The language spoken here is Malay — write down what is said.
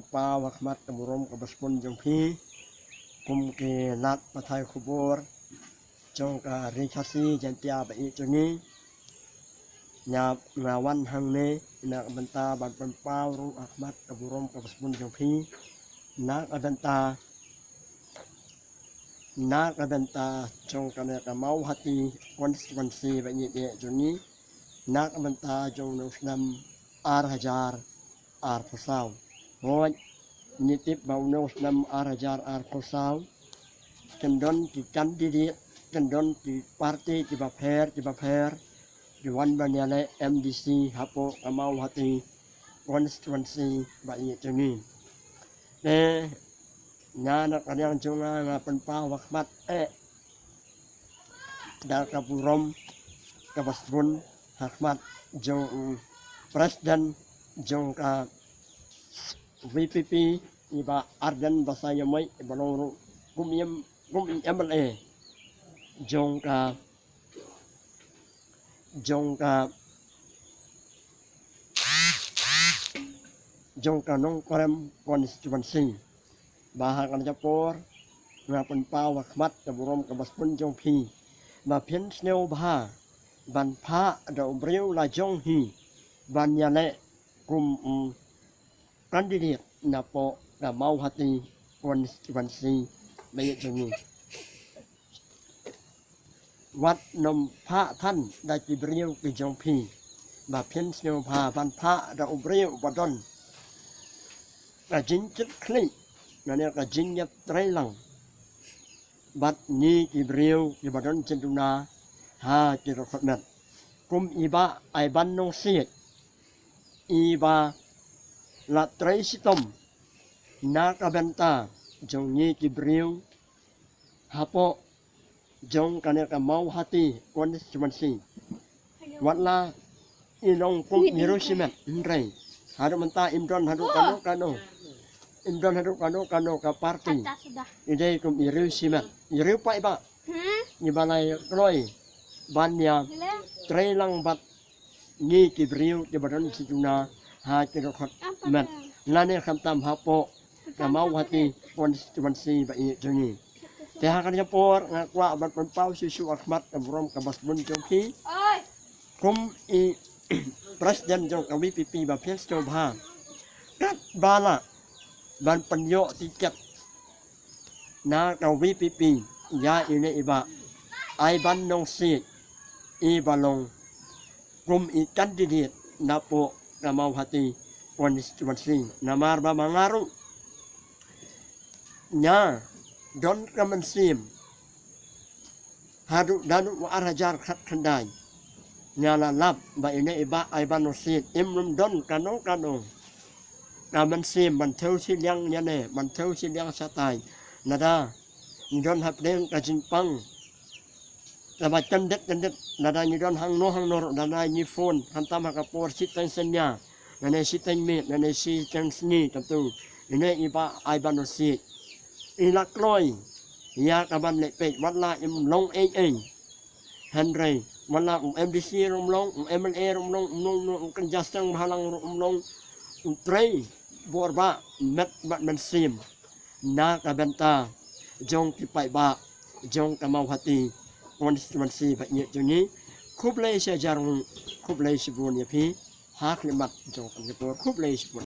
penpa wakmat kemurum kebaspun jongpi kum ke nat pathai kubur jong ka rikasi jantia bai joni nyap ngawan hang ne nak benta ban penpa ru akmat kemurum kebaspun jongpi nak benta jong kana ka mau hati konstituensi bai de joni nak benta jong nusnam ar pusau hoi nitip bau nusnam ar pusau kendon ki candidate kendon ki parti ki bapher di wan banyale MDC hapo kamau hati konstituensi bai joni nyana kanyang jonga ngapen pa wakmat dal kaburom kabasbun hakmat jong presiden jong ka VPP iba Ardan Basayamai balong kum MLA jong ka nong korem konstituensi bahakan japor ngapen pa wakmat kaburom kabaspun jong pi ma phen sneu bha ban pha da umbreu la jong hi ban yale kum candidate napo da mau hati konstituensi bai jongวัดนมพระท่านได้จีบเรียวกิจงพีมาเพียนเสียวพาบันพระดาวเรียวบัดดอนกระจินจิตคลีนั่นเนี่ยกระจินยับไตรลังบัดนี้จีบเรียวจีบัดดอนจินตุนา5 กิโลเมตรกลุ่มอีบาไอบันนงเสียอีบาละไตรสิตมนากระเบนตาจงนี้จีบเรียวฮาโปjong kana ka mau hati konstituensi watla inong kum Hiroshima ndrai hadu menta Imron hadu kano ka parti ide kum Hiroshima iru pai ba ni balai kloi banya trailang bat ni kibriu di badan situna 5 kilometer lane khamtam hapo ka mau hati konstituensi ba i joni Tehakan japor ngakwa ban penpau susu akmat abrom kabasbun jongki kum i presiden jong ka VPP ba phen sto bha kat bala ban penyo tiket na ka VPP ya ine iba ai ban nong si i balong kum i candidate napo ka mau hati konstituensi namar ba mangaru nya don kaman sim hadu danu wa arajar khat khandai nyala lab ba ine iba ai banosit imrum don kano kaman sim ban thau si liang nyane ban thau si liang satai nada don hap deng ka jinpang laba candet nada ni don hang no nada ni phone hantam ka por sitang senya nane sitang me nane si chang sni tatu ine iba ai banosit ilak loi ya kaban le pe watla im long Henry wala MDC rom long MLA rom long kan jastang halang rom long trei borba met men sim na kabenta jong ki pai ba jong ka mau hati konstituensi ba ye joni khub le se jarung khub le sibun ye phi hak le mat jong ka khub le sibun